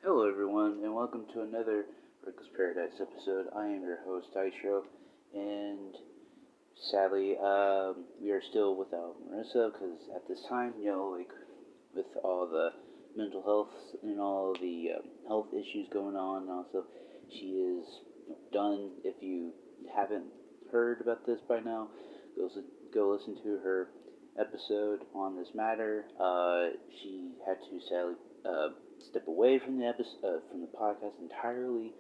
Hello, everyone, and welcome to another Reckless Paradise episode. I am your host, Dystro, and sadly, we are still without Marissa because at this time, with all the mental health and all the health issues going on, and also she is done. If you haven't heard about this by now, go listen to her episode on this matter. She had to sadly uh, step away from from the podcast entirely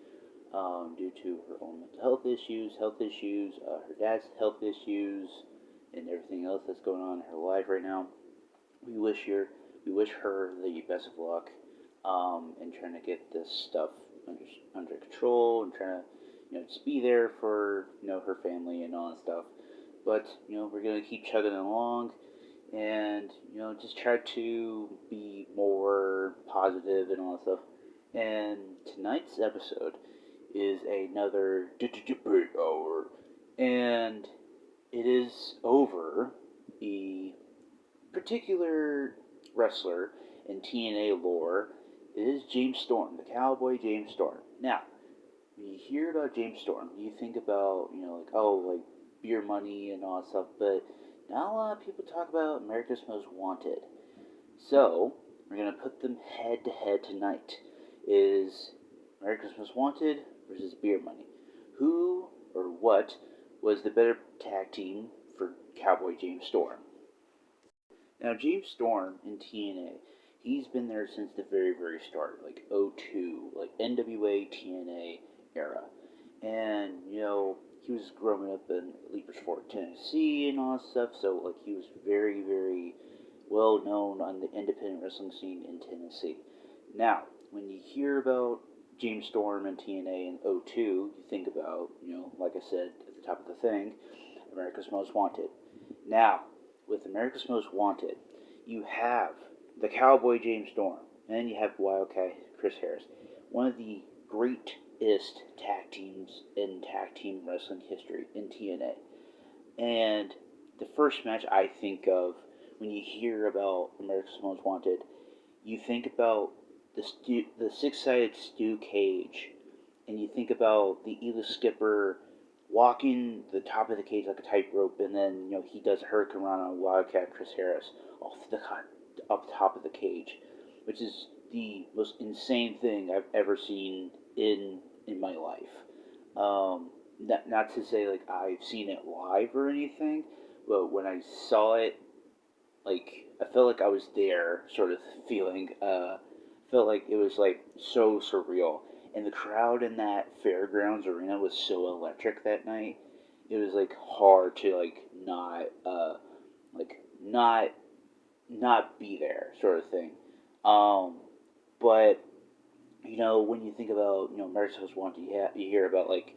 due to her own mental health issues, her dad's health issues, and everything else that's going on in her life right now. We wish her, we wish her the best of luck in trying to get this stuff under, under control and trying to, just be there for her family and all that stuff. But we're gonna keep chugging along and just try to be more positive and all that stuff. And tonight's episode is another debate hour, and it is over a particular wrestler in TNA lore. It is James Storm, the Cowboy James Storm. Now, when you hear about James Storm, you think about like beer money and all that stuff, but not a lot of people talk about America's Most Wanted. So we're gonna put them head to head tonight. Is America's Most Wanted versus Beer Money? Who or what was the better tag team for Cowboy James Storm? Now James Storm in TNA, he's been there since the very very start, like '02, like NWA TNA era, and he was growing up in Leapersfort, Tennessee, and all that stuff. So like he was very very well known on the independent wrestling scene in Tennessee. Now, when you hear about James Storm and TNA in '02, you think about, like I said at the top of the thing, America's Most Wanted. Now, with America's Most Wanted, you have the Cowboy James Storm, and you have Wildcat Chris Harris, one of the greatest tag teams in tag team wrestling history in TNA. And the first match I think of when you hear about America's Most Wanted, you think about the six-sided steel cage, and you think about the Ela Skipper walking the top of the cage like a tightrope, and then he does a hurricane run on Wildcat Chris Harris off the top of the cage, which is the most insane thing I've ever seen in my life. Not to say like I've seen it live or anything, but when I saw it, like I felt like I was there, sort of feeling. Felt like it was like so surreal, and the crowd in that fairgrounds arena was so electric that night. It was like hard to like not not be there, sort of thing. But when you think about America's Most Wanted, you hear about like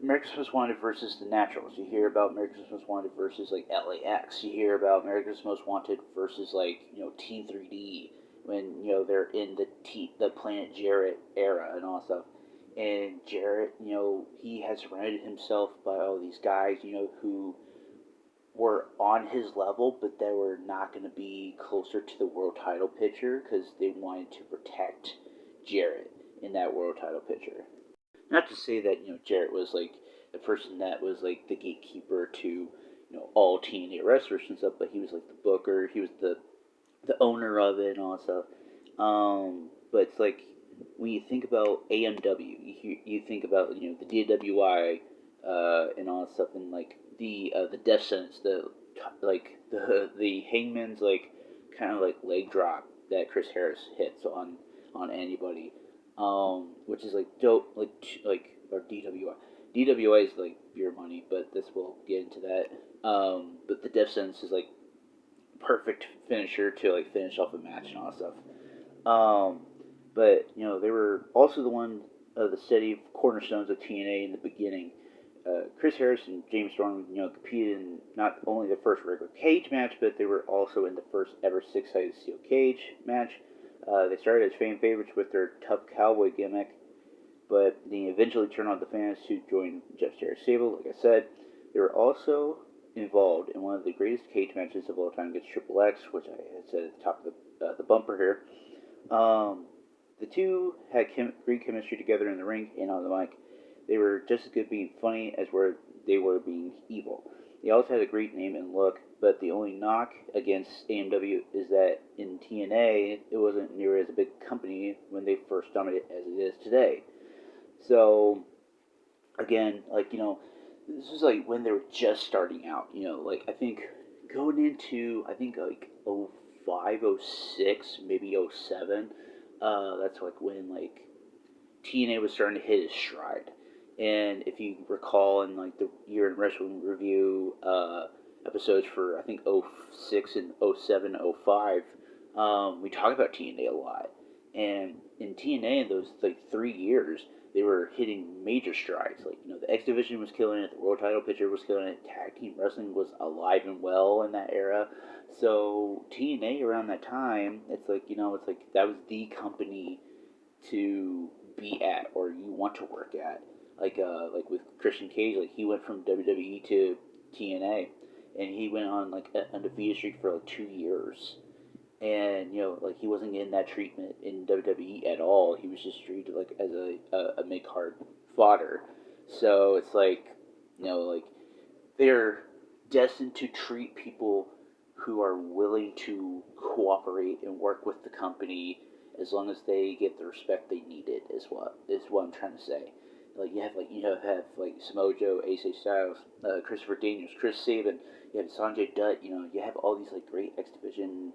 America's Most Wanted versus the Naturals. You hear about America's Most Wanted versus like LAX. You hear about America's Most Wanted versus like Team 3D when they're in the Planet Jarrett era and all that stuff. And Jarrett, he has surrounded himself by all these guys, who were on his level, but they were not going to be closer to the world title picture because they wanted to protect Jarrett in that world title picture. Not to say that Jarrett was like the person that was like the gatekeeper to all TNA wrestlers and stuff, but he was like the booker, he was the owner of it and all that stuff. But it's like when you think about AMW, you think about the DWI and all that stuff, and like the death sentence, the hangman's like kind of like leg drop that Chris Harris hits on anybody, which is like dope, or DWI. DWI is like beer money, but this will get into that. But the death sentence is like perfect finisher to like finish off a match and all that stuff. But they were also the one of the steady cornerstones of TNA in the beginning. Chris Harris and James Storm, competed in not only the first regular cage match, but they were also in the first ever six-sided steel cage match. They started as fan favorites with their tough cowboy gimmick, but they eventually turned on the fans to join Jeff Jarrett's stable. Like I said, they were also involved in one of the greatest cage matches of all time against Triple X, which I had said at the top of the bumper here. The two had great chemistry together in the ring and on the mic. They were just as good being funny as they were being evil. They also had a great name and look, but the only knock against AMW is that in TNA, it wasn't near as a big company when they first started as it is today. So, again, this was like when they were just starting out. I think going into, like oh 05, oh 06, maybe oh 07, that's like when TNA was starting to hit its stride. And if you recall in like the Year in Wrestling Review episodes for I think oh 06 and oh 07, oh 05, we talk about TNA a lot. And in TNA, in those like 3 years, they were hitting major strides. The X Division was killing it, the World Title picture was killing it, Tag Team Wrestling was alive and well in that era. So TNA around that time, it's like that was the company to be at or you want to work at. Like with Christian Cage, like he went from WWE to TNA, and he went on like an undefeated streak for like 2 years. And like he wasn't getting that treatment in WWE at all. He was just treated like as a mid card fodder. So it's like they're destined to treat people who are willing to cooperate and work with the company as long as they get the respect they needed is what I'm trying to say. Like you have Samoa Joe, AJ Styles, Christopher Daniels, Chris Sabin, you have Sanjay Dutt, you have all these like great X Division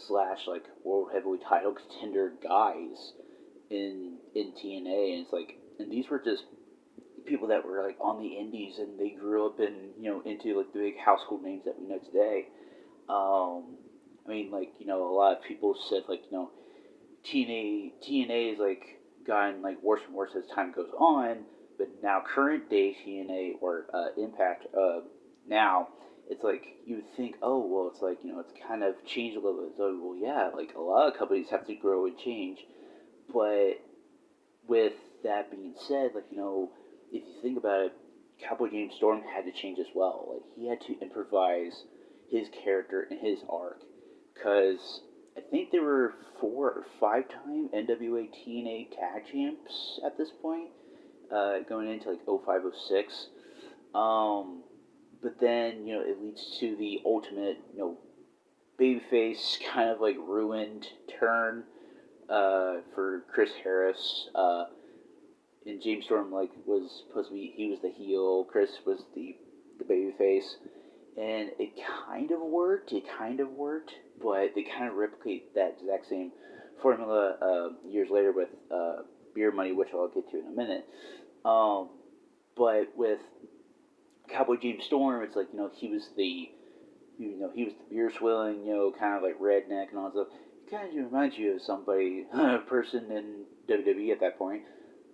slash like world heavyweight title contender guys in TNA, and and these were just people that were like on the indies and they grew up in into like the big household names that we know today. A lot of people said TNA is like gotten like worse and worse as time goes on, but now current day TNA or Impact now it's like you would think, oh well, it's like it's kind of changed a little bit. So well, yeah, like a lot of companies have to grow and change, but with that being said, if you think about it, Cowboy James Storm had to change as well. Like he had to improvise his character and his arc, because I think there were 4 or 5 time NWA TNA tag champs at this point, going into like oh 05, oh 06. But then it leads to the ultimate babyface kind of like ruined turn for Chris Harris. And James Storm was supposed to be, he was the heel, Chris was the babyface, and it kind of worked. But they kind of replicate that exact same formula years later with Beer Money, which I'll get to in a minute. But with Cowboy James Storm, it's he was the he was the beer swilling, kind of like redneck and all that stuff. It kind of reminds you of somebody, a person in WWE at that point.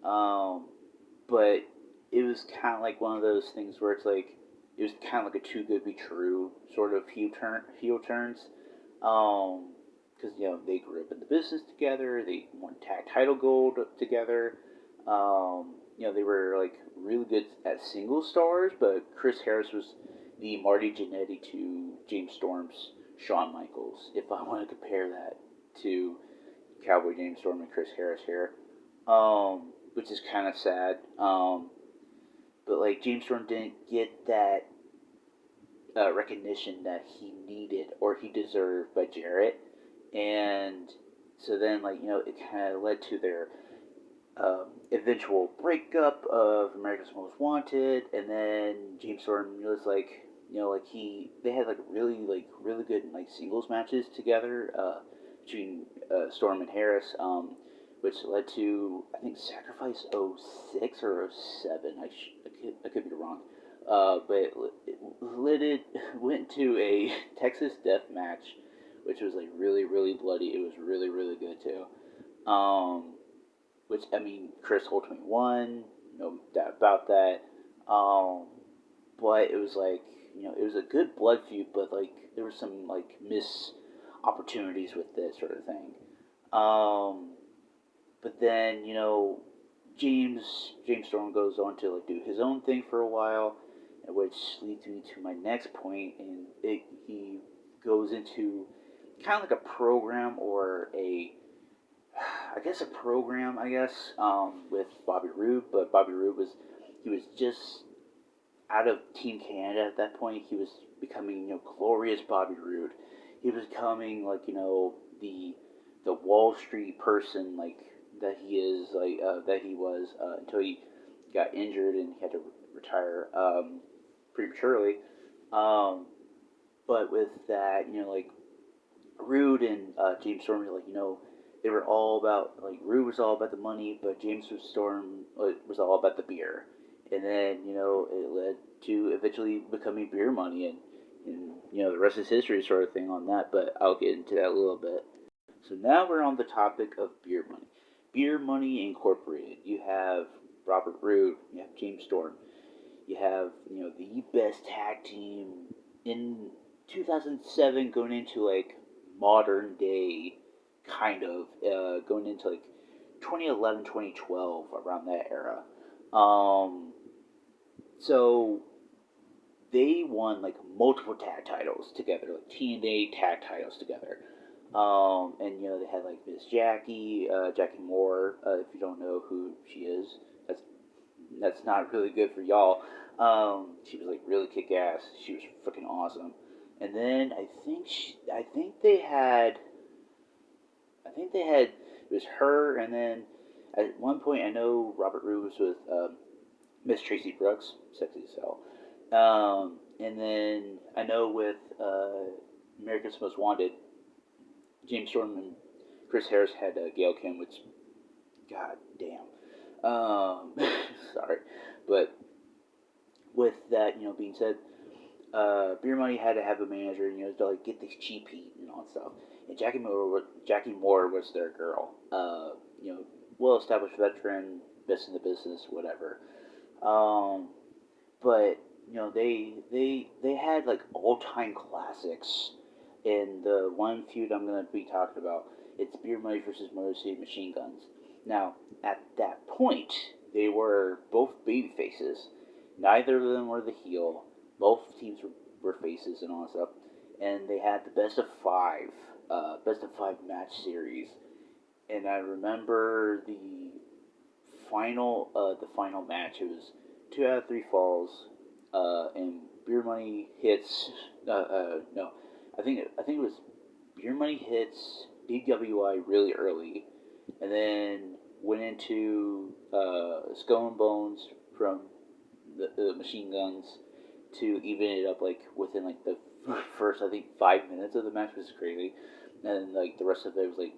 But it was kind of like one of those things where it's like it was kind of like a too good to be true sort of heel turns. Because they grew up in the business together, they won tag title gold together. They were like really good at single stars, but Chris Harris was the Marty Jannetty to James Storm's Shawn Michaels. If I want to compare that to Cowboy James Storm and Chris Harris here, which is kind of sad. But like James Storm didn't get that recognition that he needed or he deserved by Jarrett, and so then it kind of led to their eventual breakup of America's Most Wanted, and then James Storm was they had really good singles matches together between Storm and Harris, which led to I think Sacrifice 06 or 07. I could be wrong, but it went to a Texas Death Match, which was really bloody. It was really good too. Which Chris ultimately won, no doubt about that. But it was it was a good blood feud, but there were some missed opportunities with this sort of thing. But then James Storm goes on to do his own thing for a while, which leads me to my next point, and he goes into kind of like a program or a I guess a program, with Bobby Roode, but Bobby Roode he was just out of Team Canada at that point. He was becoming, glorious Bobby Roode. He was becoming like, the Wall Street person like that he is that he was until he got injured and he had to retire prematurely. Um, but with that, Rude and James Storm, they were all about Rude was all about the money, but James Storm was all about the beer, and then it led to eventually becoming beer money, and the rest is history sort of thing on that. But I'll get into that a little bit. So now we're on the topic of beer money. Beer Money Incorporated. You have Robert Roode, you have James Storm, you have the best tag team in 2007 going into modern day kind of going into 2011 2012 around that era. um so they won multiple tag titles together, like TNA tag titles together. And they had Miss Jackie, Jackie Moore. If you don't know who she is, that's that's not really good for y'all. She was really kick ass. She was freaking awesome. And then I think they had it was her, and then at one point I know Robert Roode was with Miss Tracy Brooks, sexy as hell. And then I know with America's Most Wanted, James Storm and Chris Harris had Gail Kim, which god damn. Sorry, but with that, being said, Beer Money had to have a manager, to get this cheap heat and all that stuff. And Jackie Moore was their girl. Well established veteran, best in the business, whatever. Um, but they had all time classics. In the one feud I'm gonna be talking about, it's Beer Money versus Motor City Machine Guns. Now, at that point, they were both baby faces. Neither of them were the heel. Both teams were faces and all that stuff. And they had the best of five match series. And I remember the final match. It was 2 out of 3 falls, and Beer Money hits. No, I think it was Beer Money hits DWI really early, and then went into Skull and Bones from the machine guns to even it up within the first I think 5 minutes of the match, was crazy, and the rest of it was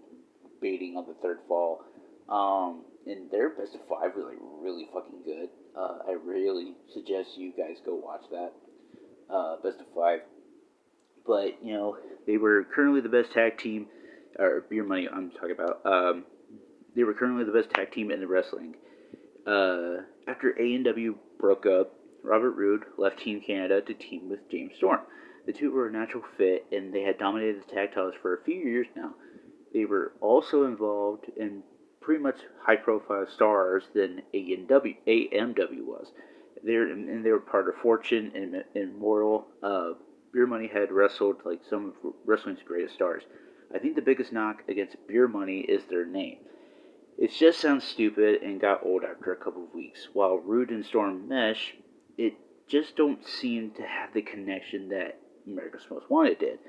baiting on the third fall. And their best of five was really fucking good. I really suggest you guys go watch that best of five. But they were currently the best tag team, or Beer Money. I'm talking about. They were currently the best tag team in the wrestling. After AMW broke up, Robert Roode left Team Canada to team with James Storm. The two were a natural fit, and they had dominated the tag titles for a few years now. They were also involved in pretty much high-profile stars than AMW was. They were part of Fortune and Immortal. Beer Money had wrestled some of wrestling's greatest stars. I think the biggest knock against Beer Money is their name. It just sounds stupid and got old after a couple of weeks. While Rude and Storm mesh, it just don't seem to have the connection that America's Most Wanted did.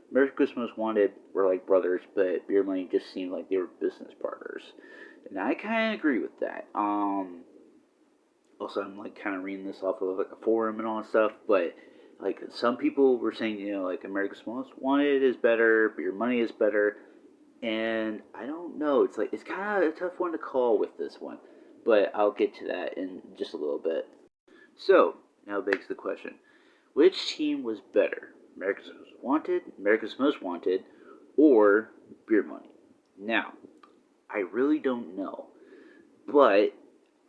America's Most Wanted were like brothers, but Beer Money just seemed like they were business partners. And I kind of agree with that. Also, I'm kind of reading this off of a forum and all that stuff, but some people were saying, America's Most Wanted is better, Beer Money is better, and I don't know. It's kind of a tough one to call with this one, but I'll get to that in just a little bit. So now begs the question: which team was better, America's Most Wanted, or Beer Money? Now, I really don't know, but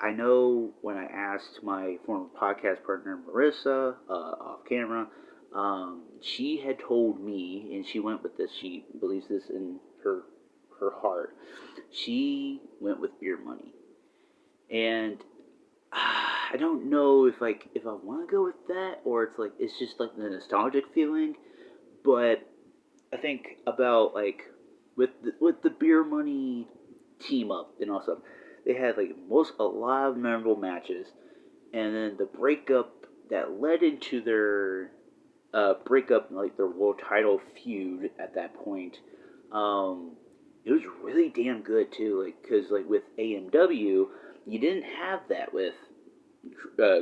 I know when I asked my former podcast partner Marissa off camera, she had told me, and she went with this. She believes this in her heart. She went with Beer Money, and I don't know if I want to go with that, or it's just the nostalgic feeling. But I think about with the Beer Money team up and all stuff. They had like a lot of memorable matches, and then the breakup that led into their breakup, like their world title feud at that point. Um, it was really damn good too, like because like with AMW, you didn't have that with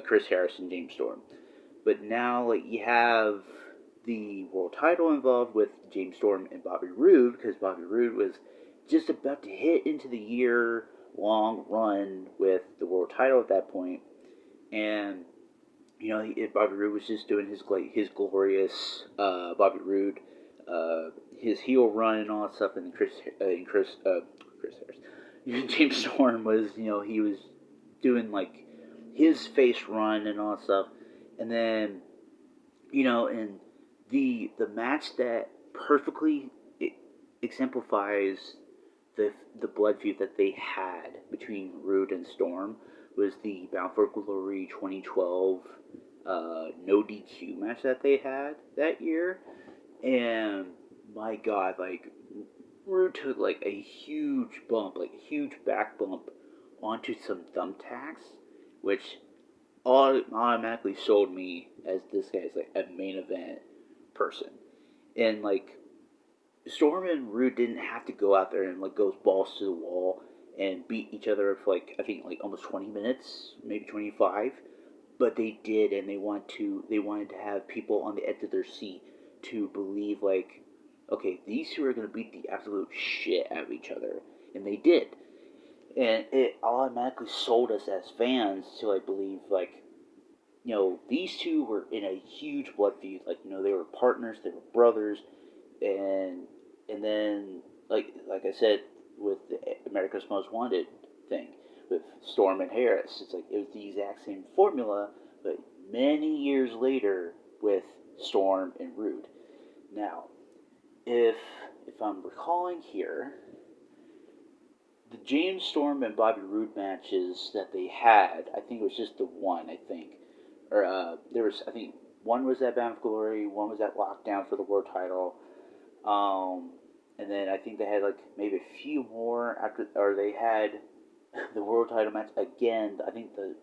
Chris Harris and James Storm, but now like you have the world title involved with James Storm and Bobby Roode because Bobby Roode was just about to hit into the year long run with the world title at that point, and Bobby Roode was just doing his glorious Bobby Roode, his heel run and all that stuff, and Chris Harris, James Storm was he was doing like his face run and all that stuff, and then and the match that perfectly exemplifies the blood feud that they had between Roode and Storm was the Bound for Glory 2012 no DQ match that they had that year, and my God, like Roode took like a huge bump, like a huge back bump onto some thumbtacks, which automatically sold me as this guy's like a main event person, and like Storm and Roode didn't have to go out there and like go balls to the wall and beat each other for like I think like almost 20 minutes, maybe 25. But they did, and they wanted to have people on the edge of their seat to believe like, okay, these two are gonna beat the absolute shit out of each other, and they did, and it automatically sold us as fans to like believe like these two were in a huge blood feud. Like, they were partners, they were brothers, and then like I said with the America's Most Wanted thing with Storm and Harris, it's like it was the exact same formula, but many years later with Storm and Roode. Now, if I'm recalling here, the James Storm and Bobby Roode matches that they had, I think it was just the one. I think, or there was I think one was at Bound for Glory, one was at Lockdown for the world title. And then I think they had like maybe a few more after, or they had the world title match again. I think the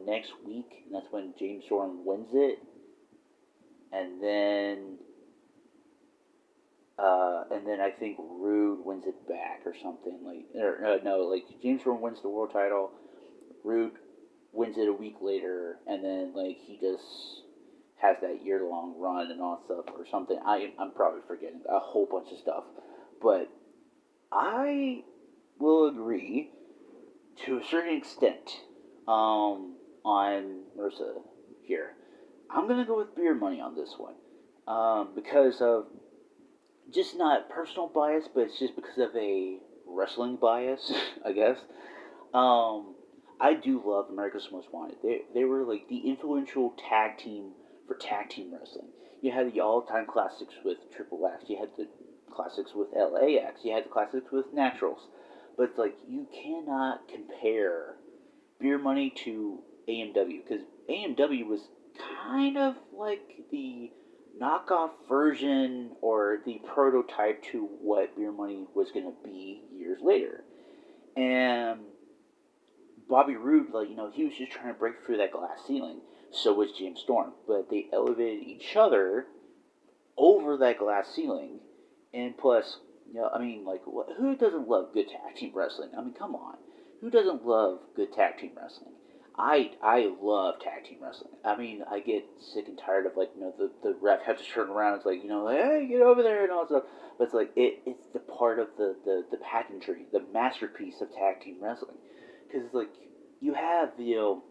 next week, and that's when James Storm wins it, and then I think Roode wins it back or something like, or no, like James Storm wins the world title, Roode wins it a week later, and then like he just has that year long run and all stuff or something. I'm probably forgetting a whole bunch of stuff, but I will agree to a certain extent on Marissa here. I'm gonna go with beer money on this one because of just not personal bias, but it's just because of a wrestling bias, I guess. Um, I do love America's Most Wanted. They were like the influential tag team for tag team wrestling. You had the all time classics with Triple X. You had the classics with LAX. You had the classics with Naturals. But it's like you cannot compare Beer Money to AMW because AMW was kind of like the knockoff version or the prototype to what Beer Money was going to be years later. And Bobby Roode, like, he was just trying to break through that glass ceiling. So was James Storm. But they elevated each other over that glass ceiling. And plus, I mean, like, who doesn't love good tag team wrestling? I mean, come on. Who doesn't love good tag team wrestling? I love tag team wrestling. I mean, I get sick and tired of, like, the ref has to turn around. It's like, like, hey, get over there and all that stuff. But it's like, it's the part of the pageantry, the masterpiece of tag team wrestling. Because, like, you have, you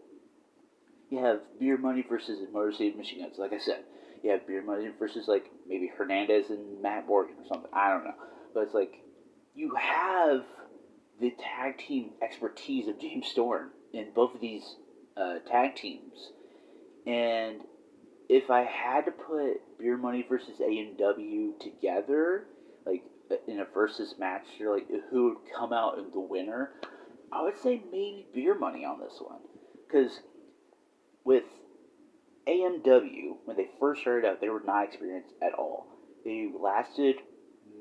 have Beer Money versus Motor City Machine Guns, like I said. You have Beer Money versus, like, maybe Hernandez and Matt Morgan or something. I don't know. But it's like, you have the tag team expertise of James Storm in both of these tag teams. And if I had to put Beer Money versus AMW together, like, in a versus match, or like, who would come out in the winner, I would say maybe Beer Money on this one. Because with AMW, when they first started out, they were not experienced at all. They lasted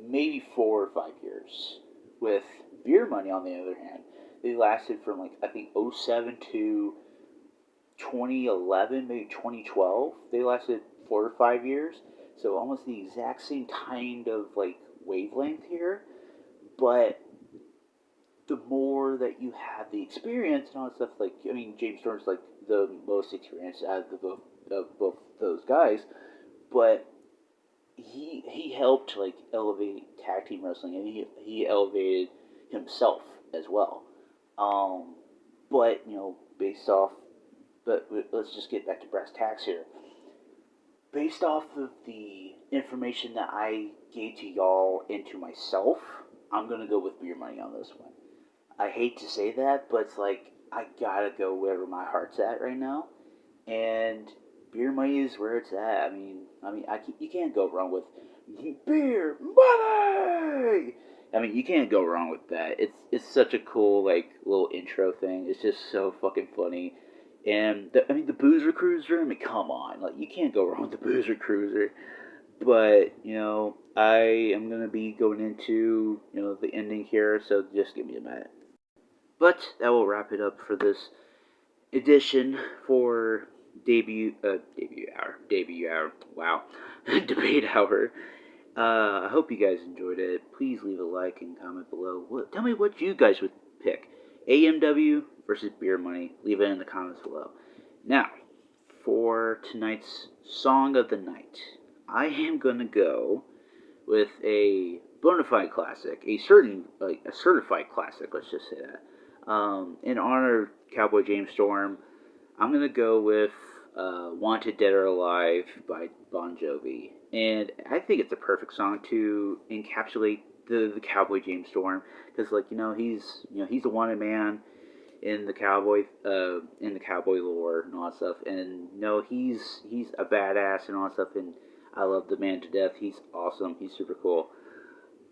maybe 4 or 5 years With Beer Money, on the other hand, they lasted from like I think '07 to 2011, maybe 2012. They lasted 4 or 5 years, so almost the exact same kind of like wavelength here. But the more that you have the experience and all that stuff, like I mean, James Storm's like the most experienced out of both those guys, but he helped like elevate tag team wrestling, and he elevated himself as well. Um, but based off, but let's just get back to brass tacks here. Based off of the information that I gave to y'all and to myself, I'm gonna go with Beer Money on this one. I hate to say that, but it's like I gotta go wherever my heart's at right now, and Beer Money is where it's at. You can't go wrong with Beer Money. I mean, you can't go wrong with that. It's such a cool like little intro thing. It's just so fucking funny. And the Boozer Cruiser. I mean, come on, like you can't go wrong with the Boozer Cruiser. But I am gonna be going into the ending here, so just give me a minute. But that will wrap it up for this edition for debut hour. Wow, debate hour. I hope you guys enjoyed it. Please leave a like and comment below. Tell me what you guys would pick. AMW versus Beer Money. Leave it in the comments below. Now, for tonight's song of the night, I am gonna go with a bona fide classic, a certified classic. Let's just say that. In honor of Cowboy James Storm, I'm gonna go with "Wanted Dead or Alive" by Bon Jovi, and I think it's a perfect song to encapsulate the Cowboy James Storm, because he's a wanted man in the cowboy lore and all that stuff, and he's a badass and all that stuff, and I love the man to death. He's awesome. He's super cool.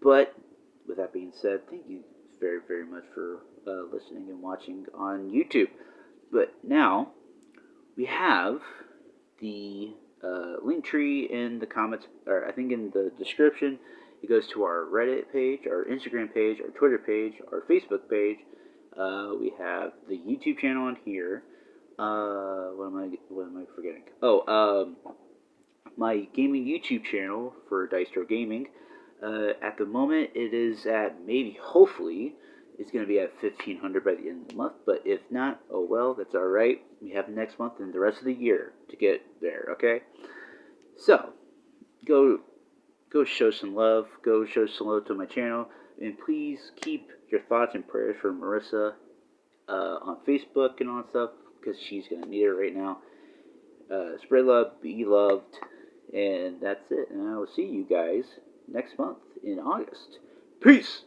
But with that being said, thank you very very much for listening and watching on YouTube. But now we have the link tree in the comments, or I think in the description. It goes to our Reddit page, our Instagram page, our Twitter page, our Facebook page. We have the YouTube channel on here. What am I forgetting? My gaming YouTube channel for Dystro Gaming. At the moment, it is at hopefully, it's going to be at 1,500 by the end of the month. But if not, oh well, that's all right. We have next month and the rest of the year to get there. Okay, so go show some love. Go show some love to my channel, and please keep your thoughts and prayers for Marissa on Facebook and all that stuff, because she's gonna need it right now. Spread love, be loved, and that's it. And I will see you guys next month in August. Peace!